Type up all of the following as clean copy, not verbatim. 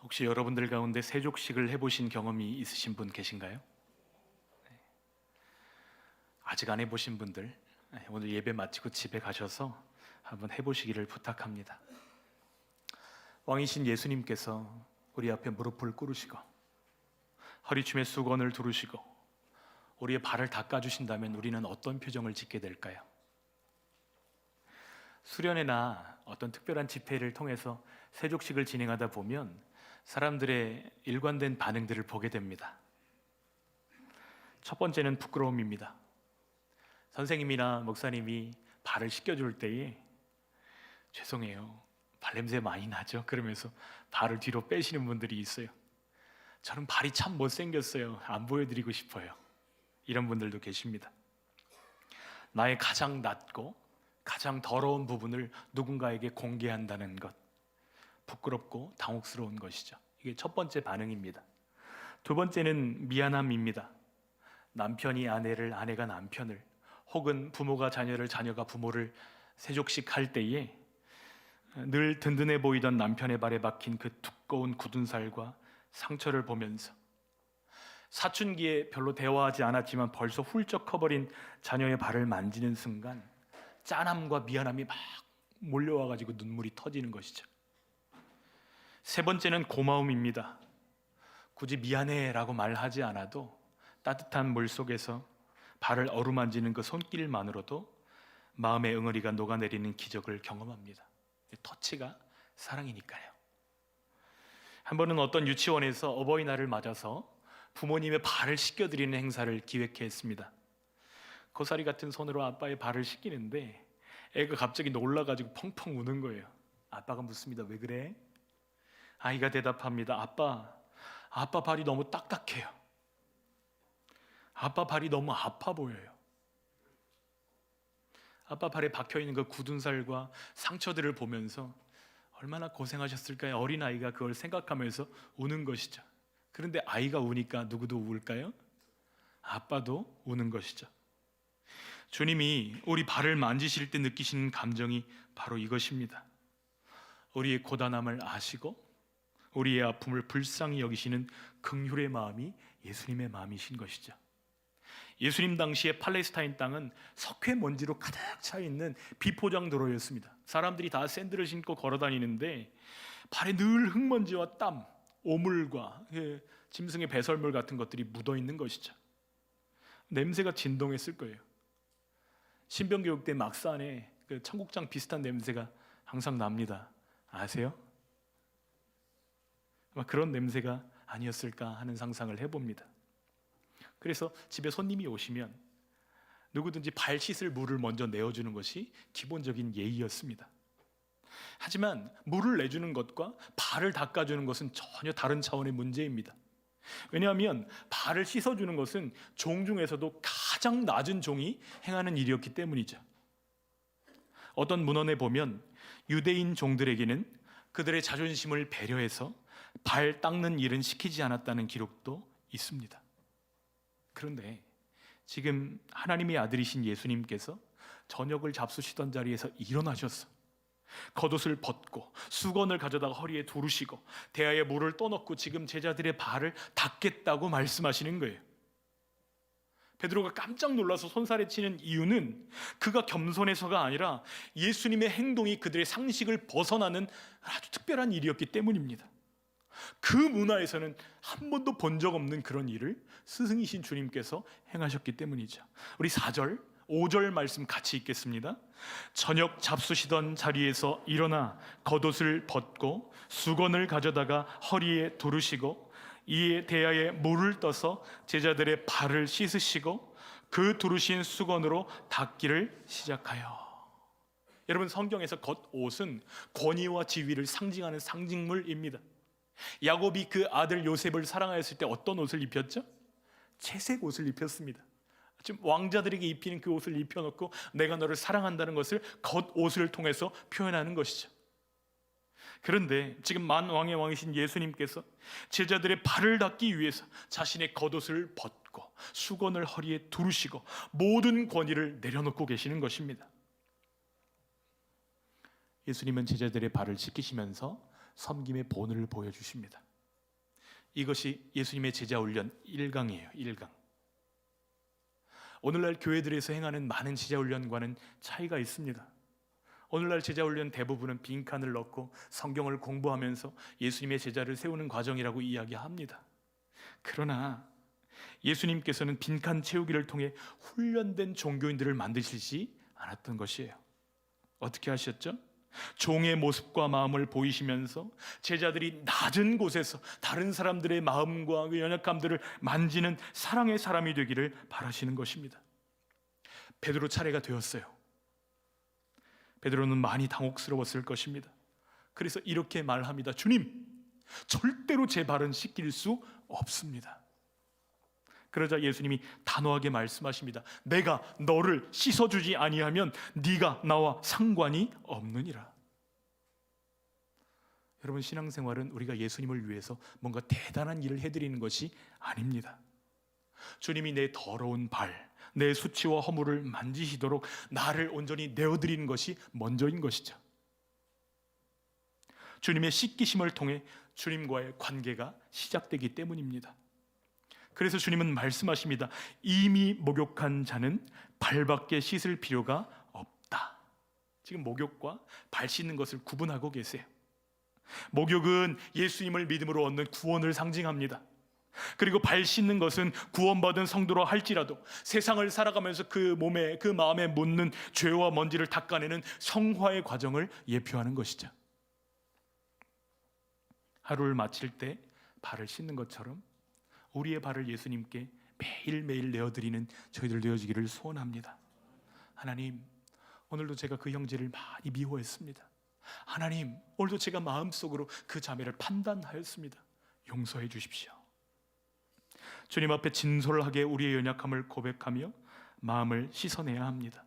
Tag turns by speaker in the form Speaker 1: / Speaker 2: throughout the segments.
Speaker 1: 혹시 여러분들 가운데 세족식을 해보신 경험이 있으신 분 계신가요? 아직 안 해보신 분들, 오늘 예배 마치고 집에 가셔서 한번 해보시기를 부탁합니다. 왕이신 예수님께서 우리 앞에 무릎을 꿇으시고 허리춤에 수건을 두르시고 우리의 발을 닦아주신다면 우리는 어떤 표정을 짓게 될까요? 수련회나 어떤 특별한 집회를 통해서 세족식을 진행하다 보면 사람들의 일관된 반응들을 보게 됩니다. 첫 번째는 부끄러움입니다. 선생님이나 목사님이 발을 씻겨줄 때에 죄송해요, 발냄새 많이 나죠? 그러면서 발을 뒤로 빼시는 분들이 있어요. 저는 발이 참 못생겼어요, 안 보여드리고 싶어요. 이런 분들도 계십니다. 나의 가장 낮고 가장 더러운 부분을 누군가에게 공개한다는 것, 부끄럽고 당혹스러운 것이죠. 이게 첫 번째 반응입니다. 두 번째는 미안함입니다. 남편이 아내를, 아내가 남편을, 혹은 부모가 자녀를, 자녀가 부모를 세족식 할 때에 늘 든든해 보이던 남편의 발에 박힌 그 두꺼운 굳은 살과 상처를 보면서 사춘기에 별로 대화하지 않았지만 벌써 훌쩍 커버린 자녀의 발을 만지는 순간 짠함과 미안함이 막 몰려와가지고 눈물이 터지는 것이죠. 세 번째는 고마움입니다. 굳이 미안해 라고 말하지 않아도 따뜻한 물 속에서 발을 어루만지는 그 손길만으로도 마음의 응어리가 녹아내리는 기적을 경험합니다. 터치가 사랑이니까요. 한 번은 어떤 유치원에서 어버이날을 맞아서 부모님의 발을 씻겨드리는 행사를 기획했습니다. 고사리 같은 손으로 아빠의 발을 씻기는데 애가 갑자기 놀라가지고 펑펑 우는 거예요. 아빠가 묻습니다. 왜 그래? 아이가 대답합니다. 아빠 발이 너무 딱딱해요. 아빠 발이 너무 아파 보여요. 아빠 발에 박혀있는 그 굳은 살과 상처들을 보면서 얼마나 고생하셨을까요? 어린아이가 그걸 생각하면서 우는 것이죠. 그런데 아이가 우니까 누구도 울까요? 아빠도 우는 것이죠. 주님이 우리 발을 만지실 때 느끼시는 감정이 바로 이것입니다. 우리의 고단함을 아시고 우리의 아픔을 불쌍히 여기시는 긍휼의 마음이 예수님의 마음이신 것이죠. 예수님 당시에 팔레스타인 땅은 석회 먼지로 가득 차 있는 비포장 도로였습니다. 사람들이 다 샌들을 신고 걸어 다니는데 발에 늘 흙먼지와 땀, 오물과 짐승의 배설물 같은 것들이 묻어 있는 것이죠. 냄새가 진동했을 거예요. 신병교육 때 막산에 그 청국장 비슷한 냄새가 항상 납니다. 아세요? 아마 그런 냄새가 아니었을까 하는 상상을 해봅니다. 그래서 집에 손님이 오시면 누구든지 발 씻을 물을 먼저 내어주는 것이 기본적인 예의였습니다. 하지만 물을 내주는 것과 발을 닦아주는 것은 전혀 다른 차원의 문제입니다. 왜냐하면 발을 씻어주는 것은 종 중에서도 가장 낮은 종이 행하는 일이었기 때문이죠. 어떤 문헌에 보면 유대인 종들에게는 그들의 자존심을 배려해서 발 닦는 일은 시키지 않았다는 기록도 있습니다. 그런데 지금 하나님의 아들이신 예수님께서 저녁을 잡수시던 자리에서 일어나셔서 겉옷을 벗고 수건을 가져다가 허리에 두르시고 대야에 물을 떠넣고 지금 제자들의 발을 닦겠다고 말씀하시는 거예요. 베드로가 깜짝 놀라서 손살에 치는 이유는 그가 겸손해서가 아니라 예수님의 행동이 그들의 상식을 벗어나는 아주 특별한 일이었기 때문입니다. 그 문화에서는 한 번도 본 적 없는 그런 일을 스승이신 주님께서 행하셨기 때문이죠. 우리 4절, 5절 말씀 같이 읽겠습니다. 저녁 잡수시던 자리에서 일어나 겉옷을 벗고 수건을 가져다가 허리에 두르시고 이에 대야에 물을 떠서 제자들의 발을 씻으시고 그 두르신 수건으로 닦기를 시작하여. 여러분, 성경에서 겉옷은 권위와 지위를 상징하는 상징물입니다. 야곱이 그 아들 요셉을 사랑하였을 때 어떤 옷을 입혔죠? 채색 옷을 입혔습니다. 지금 왕자들에게 입히는 그 옷을 입혀놓고 내가 너를 사랑한다는 것을 겉옷을 통해서 표현하는 것이죠. 그런데 지금 만왕의 왕이신 예수님께서 제자들의 발을 닦기 위해서 자신의 겉옷을 벗고 수건을 허리에 두르시고 모든 권위를 내려놓고 계시는 것입니다. 예수님은 제자들의 발을 씻기시면서 섬김의 본을 보여주십니다. 이것이 예수님의 제자 훈련 1강이에요. 1강. 오늘날 교회들에서 행하는 많은 제자 훈련과는 차이가 있습니다. 오늘날 제자 훈련 대부분은 빈칸을 넣고 성경을 공부하면서 예수님의 제자를 세우는 과정이라고 이야기합니다. 그러나 예수님께서는 빈칸 채우기를 통해 훈련된 종교인들을 만드시지 않았던 것이에요. 어떻게 하셨죠? 종의 모습과 마음을 보이시면서 제자들이 낮은 곳에서 다른 사람들의 마음과 그 연약함들을 만지는 사랑의 사람이 되기를 바라시는 것입니다. 베드로 차례가 되었어요. 베드로는 많이 당혹스러웠을 것입니다. 그래서 이렇게 말합니다. 주님, 절대로 제 발은 씻길 수 없습니다. 그러자 예수님이 단호하게 말씀하십니다. 내가 너를 씻어주지 아니하면 네가 나와 상관이 없느니라. 여러분, 신앙생활은 우리가 예수님을 위해서 뭔가 대단한 일을 해드리는 것이 아닙니다. 주님이 내 더러운 발, 내 수치와 허물을 만지시도록 나를 온전히 내어드리는 것이 먼저인 것이죠. 주님의 씻기심을 통해 주님과의 관계가 시작되기 때문입니다. 그래서 주님은 말씀하십니다. 이미 목욕한 자는 발밖에 씻을 필요가 없다. 지금 목욕과 발 씻는 것을 구분하고 계세요. 목욕은 예수님을 믿음으로 얻는 구원을 상징합니다. 그리고 발 씻는 것은 구원받은 성도라 할지라도 세상을 살아가면서 그 몸에, 그 마음에 묻는 죄와 먼지를 닦아내는 성화의 과정을 예표하는 것이죠. 하루를 마칠 때 발을 씻는 것처럼 우리의 발을 예수님께 매일매일 내어드리는 저희들 되어지기를 소원합니다. 하나님, 오늘도 제가 그 형제를 많이 미워했습니다. 하나님, 오늘도 제가 마음속으로 그 자매를 판단하였습니다. 용서해 주십시오. 주님 앞에 진솔하게 우리의 연약함을 고백하며 마음을 씻어내야 합니다.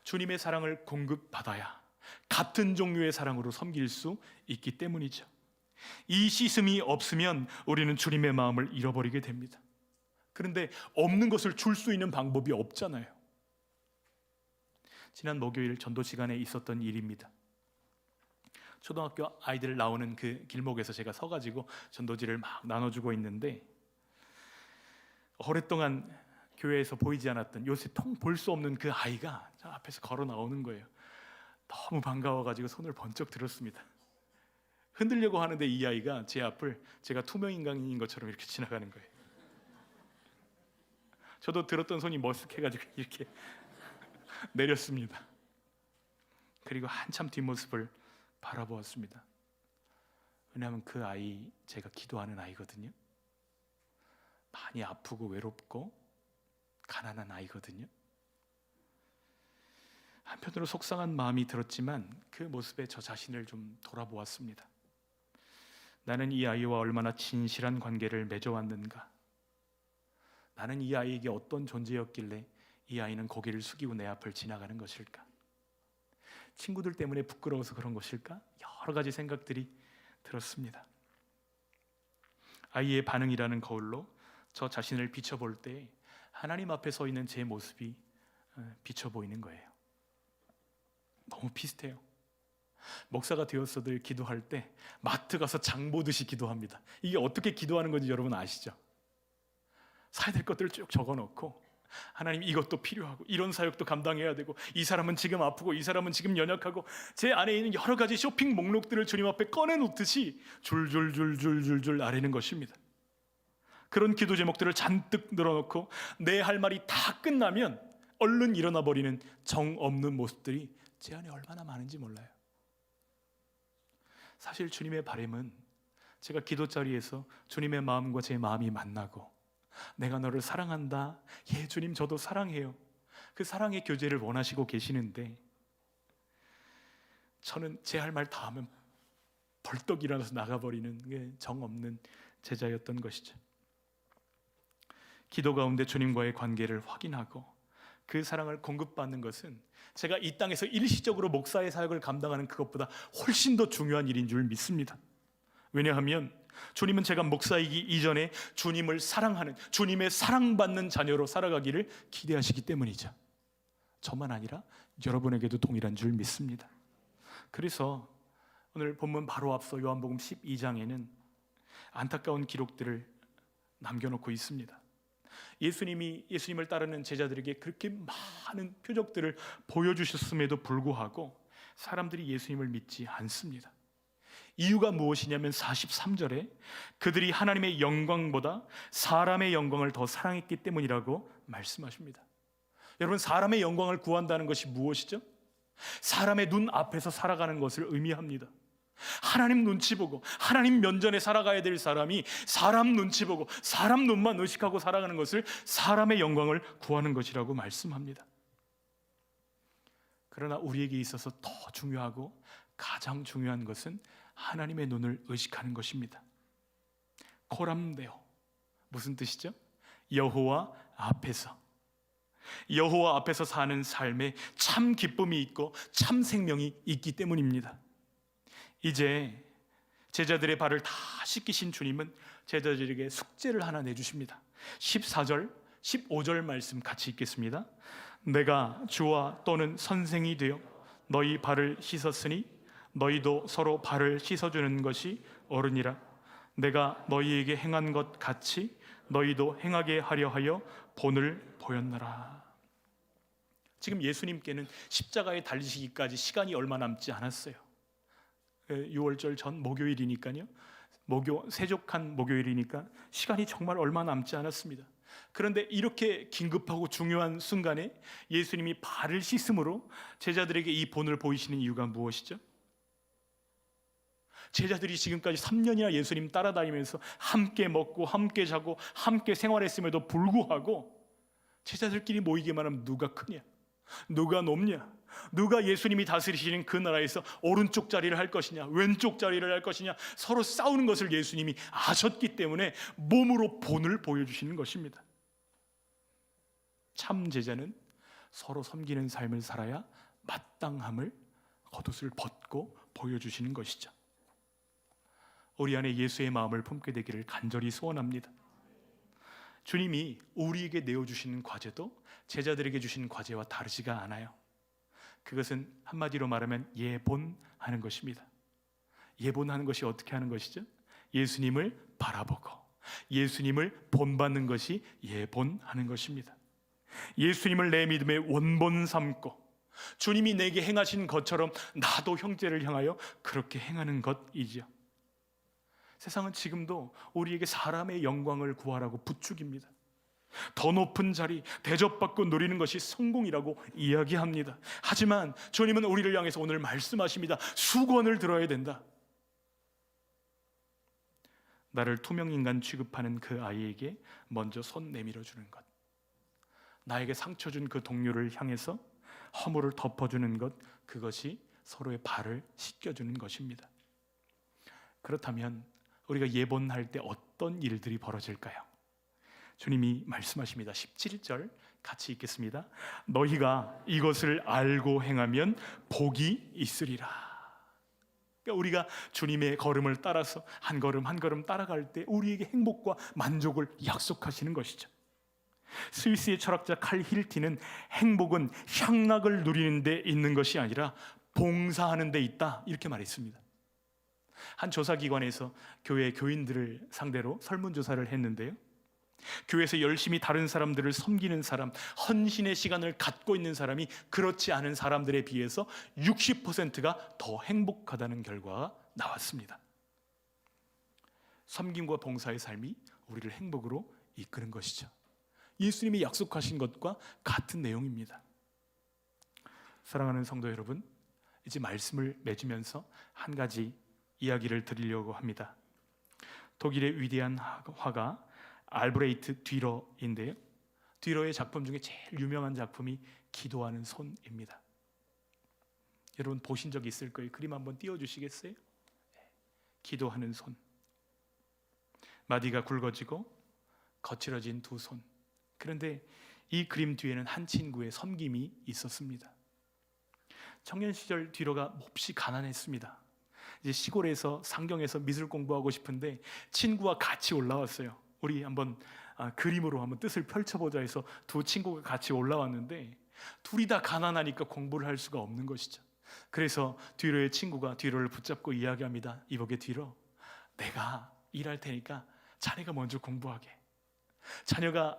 Speaker 1: 주님의 사랑을 공급받아야 같은 종류의 사랑으로 섬길 수 있기 때문이죠. 이 씻음이 없으면 우리는 주님의 마음을 잃어버리게 됩니다. 그런데 없는 것을 줄 수 있는 방법이 없잖아요. 지난 목요일 전도 시간에 있었던 일입니다. 초등학교 아이들 나오는 그 길목에서 제가 서가지고 전도지를 막 나눠주고 있는데, 오랫동안 교회에서 보이지 않았던, 요새 통 볼 수 없는 그 아이가 저 앞에서 걸어 나오는 거예요. 너무 반가워가지고 손을 번쩍 들었습니다. 흔들려고 하는데 이 아이가 제 앞을 제가 투명인간인 것처럼 이렇게 지나가는 거예요. 저도 들었던 손이 머쓱해가지고 이렇게 내렸습니다. 그리고 한참 뒷모습을 바라보았습니다. 왜냐하면 그 아이, 제가 기도하는 아이거든요. 많이 아프고 외롭고 가난한 아이거든요. 한편으로 속상한 마음이 들었지만 그 모습에 저 자신을 좀 돌아보았습니다. 나는 이 아이와 얼마나 진실한 관계를 맺어왔는가? 나는 이 아이에게 어떤 존재였길래 이 아이는 고개를 숙이고 내 앞을 지나가는 것일까? 친구들 때문에 부끄러워서 그런 것일까? 여러 가지 생각들이 들었습니다. 아이의 반응이라는 거울로 저 자신을 비춰볼 때 하나님 앞에 서 있는 제 모습이 비쳐 보이는 거예요. 너무 비슷해요. 목사가 되었어도 기도할 때 마트 가서 장 보듯이 기도합니다. 이게 어떻게 기도하는 건지 여러분 아시죠? 사야 될 것들을 쭉 적어놓고, 하나님 이것도 필요하고 이런 사역도 감당해야 되고 이 사람은 지금 아프고 이 사람은 지금 연약하고, 제 안에 있는 여러 가지 쇼핑 목록들을 주님 앞에 꺼내놓듯이 줄줄줄줄줄줄 아뢰는 것입니다. 그런 기도 제목들을 잔뜩 늘어놓고 내 할 말이 다 끝나면 얼른 일어나 버리는 정 없는 모습들이 제 안에 얼마나 많은지 몰라요. 사실 주님의 바람은 제가 기도 자리에서 주님의 마음과 제 마음이 만나고, 내가 너를 사랑한다, 예 주님 저도 사랑해요, 그 사랑의 교제를 원하시고 계시는데, 저는 제 할 말 다 하면 벌떡 일어나서 나가버리는 정 없는 제자였던 것이죠. 기도 가운데 주님과의 관계를 확인하고 그 사랑을 공급받는 것은 제가 이 땅에서 일시적으로 목사의 사역을 감당하는 그것보다 훨씬 더 중요한 일인 줄 믿습니다. 왜냐하면 주님은 제가 목사이기 이전에 주님을 사랑하는, 주님의 사랑받는 자녀로 살아가기를 기대하시기 때문이죠. 저만 아니라 여러분에게도 동일한 줄 믿습니다. 그래서 오늘 본문 바로 앞서 요한복음 12장에는 안타까운 기록들을 남겨놓고 있습니다. 예수님을 따르는 제자들에게 그렇게 많은 표적들을 보여주셨음에도 불구하고 사람들이 예수님을 믿지 않습니다. 이유가 무엇이냐면 43절에 그들이 하나님의 영광보다 사람의 영광을 더 사랑했기 때문이라고 말씀하십니다. 여러분, 사람의 영광을 구한다는 것이 무엇이죠? 사람의 눈 앞에서 살아가는 것을 의미합니다. 하나님 눈치 보고 하나님 면전에 살아가야 될 사람이 사람 눈치 보고 사람 눈만 의식하고 살아가는 것을 사람의 영광을 구하는 것이라고 말씀합니다. 그러나 우리에게 있어서 더 중요하고 가장 중요한 것은 하나님의 눈을 의식하는 것입니다. 코람데오, 무슨 뜻이죠? 여호와 앞에서, 여호와 앞에서 사는 삶에 참 기쁨이 있고 참 생명이 있기 때문입니다. 이제 제자들의 발을 다 씻기신 주님은 제자들에게 숙제를 하나 내주십니다. 14절, 15절 말씀 같이 읽겠습니다. 내가 주와 또는 선생이 되어 너희 발을 씻었으니 너희도 서로 발을 씻어주는 것이 옳으니라. 내가 너희에게 행한 것 같이 너희도 행하게 하려 하여 본을 보였노라. 지금 예수님께는 십자가에 달리시기까지 시간이 얼마 남지 않았어요. 6월절 전 목요일이니까요. 세족한 목요일이니까 시간이 정말 얼마 남지 않았습니다. 그런데 이렇게 긴급하고 중요한 순간에 예수님이 발을 씻음으로 제자들에게 이 본을 보이시는 이유가 무엇이죠? 제자들이 지금까지 3년이나 예수님 따라다니면서 함께 먹고 함께 자고 함께 생활했음에도 불구하고 제자들끼리 모이기만 하면 누가 크냐, 누가 높냐, 누가 예수님이 다스리시는 그 나라에서 오른쪽 자리를 할 것이냐 왼쪽 자리를 할 것이냐 서로 싸우는 것을 예수님이 아셨기 때문에 몸으로 본을 보여주시는 것입니다. 참 제자는 서로 섬기는 삶을 살아야 마땅함을 겉옷을 벗고 보여주시는 것이죠. 우리 안에 예수의 마음을 품게 되기를 간절히 소원합니다. 주님이 우리에게 내어주시는 과제도 제자들에게 주신 과제와 다르지가 않아요. 그것은 한마디로 말하면 예본하는 것입니다. 예본하는 것이 어떻게 하는 것이죠? 예수님을 바라보고 예수님을 본받는 것이 예본하는 것입니다. 예수님을 내 믿음의 원본 삼고 주님이 내게 행하신 것처럼 나도 형제를 향하여 그렇게 행하는 것이지요. 세상은 지금도 우리에게 사람의 영광을 구하라고 부추깁니다. 더 높은 자리, 대접받고 누리는 것이 성공이라고 이야기합니다. 하지만 주님은 우리를 향해서 오늘 말씀하십니다. 수건을 들어야 된다. 나를 투명인간 취급하는 그 아이에게 먼저 손 내밀어 주는 것, 나에게 상처 준 그 동료를 향해서 허물을 덮어주는 것, 그것이 서로의 발을 씻겨주는 것입니다. 그렇다면 우리가 예본할 때 어떤 일들이 벌어질까요? 주님이 말씀하십니다. 17절 같이 읽겠습니다. 너희가 이것을 알고 행하면 복이 있으리라. 그러니까 우리가 주님의 걸음을 따라서 한 걸음 한 걸음 따라갈 때 우리에게 행복과 만족을 약속하시는 것이죠. 스위스의 철학자 칼 힐티는 행복은 향락을 누리는 데 있는 것이 아니라 봉사하는 데 있다, 이렇게 말했습니다. 한 조사기관에서 교회 교인들을 상대로 설문조사를 했는데요, 교회에서 열심히 다른 사람들을 섬기는 사람, 헌신의 시간을 갖고 있는 사람이 그렇지 않은 사람들에 비해서 60%가 더 행복하다는 결과가 나왔습니다. 섬김과 봉사의 삶이 우리를 행복으로 이끄는 것이죠. 예수님이 약속하신 것과 같은 내용입니다. 사랑하는 성도 여러분, 이제 말씀을 맺으면서 한 가지 이야기를 드리려고 합니다. 독일의 위대한 화가 알브레이트 뒤러인데요, 뒤러의 작품 중에 제일 유명한 작품이 기도하는 손입니다. 여러분 보신 적 있을 거예요. 그림 한번 띄워주시겠어요? 기도하는 손, 마디가 굵어지고 거칠어진 두 손. 그런데 이 그림 뒤에는 한 친구의 섬김이 있었습니다. 청년 시절 뒤러가 몹시 가난했습니다. 이제 시골에서 상경에서 미술 공부하고 싶은데 친구와 같이 올라왔어요. 우리 한번 그림으로 한번 뜻을 펼쳐보자 해서 두 친구가 같이 올라왔는데 둘이 다 가난하니까 공부를 할 수가 없는 것이죠. 그래서 뒤로의 친구가 뒤로를 붙잡고 이야기합니다. 이보게 뒤로, 내가 일할 테니까 자네가 먼저 공부하게.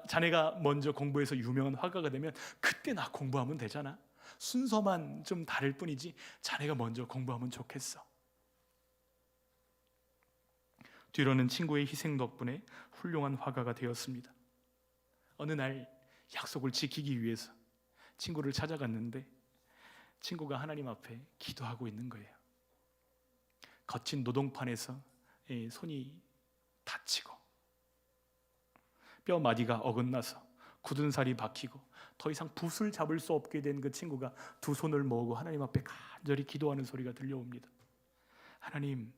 Speaker 1: 자네가 먼저 공부해서 유명한 화가가 되면 그때 나 공부하면 되잖아. 순서만 좀 다를 뿐이지 자네가 먼저 공부하면 좋겠어. 뒤로는 친구의 희생 덕분에 훌륭한 화가가 되었습니다. 어느 날 약속을 지키기 위해서 친구를 찾아갔는데 친구가 하나님 앞에 기도하고 있는 거예요. 거친 노동판에서 손이 다치고 뼈 마디가 어긋나서 굳은 살이 박히고 더 이상 붓을 잡을 수 없게 된 그 친구가 두 손을 모으고 하나님 앞에 간절히 기도하는 소리가 들려옵니다. 하나님,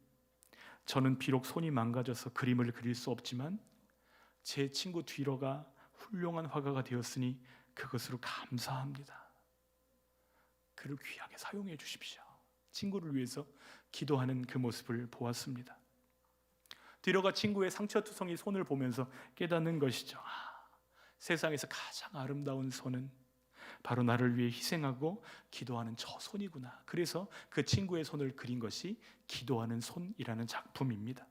Speaker 1: 저는 비록 손이 망가져서 그림을 그릴 수 없지만 제 친구 뒤로가 훌륭한 화가가 되었으니 그것으로 감사합니다. 그를 귀하게 사용해 주십시오. 친구를 위해서 기도하는 그 모습을 보았습니다. 뒤로가 친구의 상처투성이 손을 보면서 깨닫는 것이죠. 세상에서 가장 아름다운 손은 바로 나를 위해 희생하고 기도하는 저 손이구나. 그래서 그 친구의 손을 그린 것이 기도하는 손이라는 작품입니다.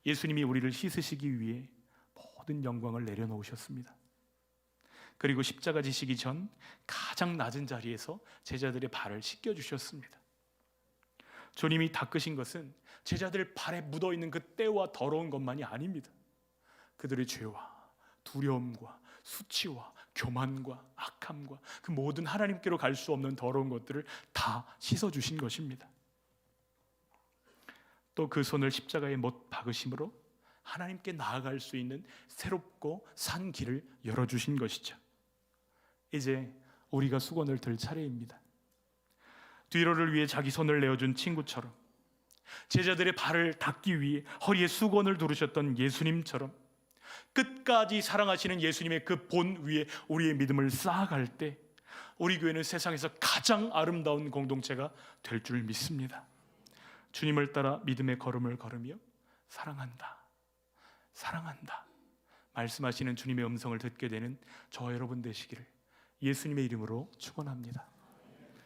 Speaker 1: 예수님이 우리를 씻으시기 위해 모든 영광을 내려놓으셨습니다. 그리고 십자가 지시기 전 가장 낮은 자리에서 제자들의 발을 씻겨주셨습니다. 주님이 닦으신 것은 제자들 발에 묻어있는 그 때와 더러운 것만이 아닙니다. 그들의 죄와 두려움과 수치와 교만과 악함과 그 모든 하나님께로 갈 수 없는 더러운 것들을 다 씻어주신 것입니다. 또 그 손을 십자가에 못 박으심으로 하나님께 나아갈 수 있는 새롭고 산 길을 열어주신 것이죠. 이제 우리가 수건을 들 차례입니다. 뒤로를 위해 자기 손을 내어준 친구처럼, 제자들의 발을 닦기 위해 허리에 수건을 두르셨던 예수님처럼 끝까지 사랑하시는 예수님의 그 본 위에 우리의 믿음을 쌓아갈 때 우리 교회는 세상에서 가장 아름다운 공동체가 될 줄 믿습니다. 주님을 따라 믿음의 걸음을 걸으며 사랑한다, 사랑한다 말씀하시는 주님의 음성을 듣게 되는 저와 여러분 되시기를 예수님의 이름으로 축원합니다.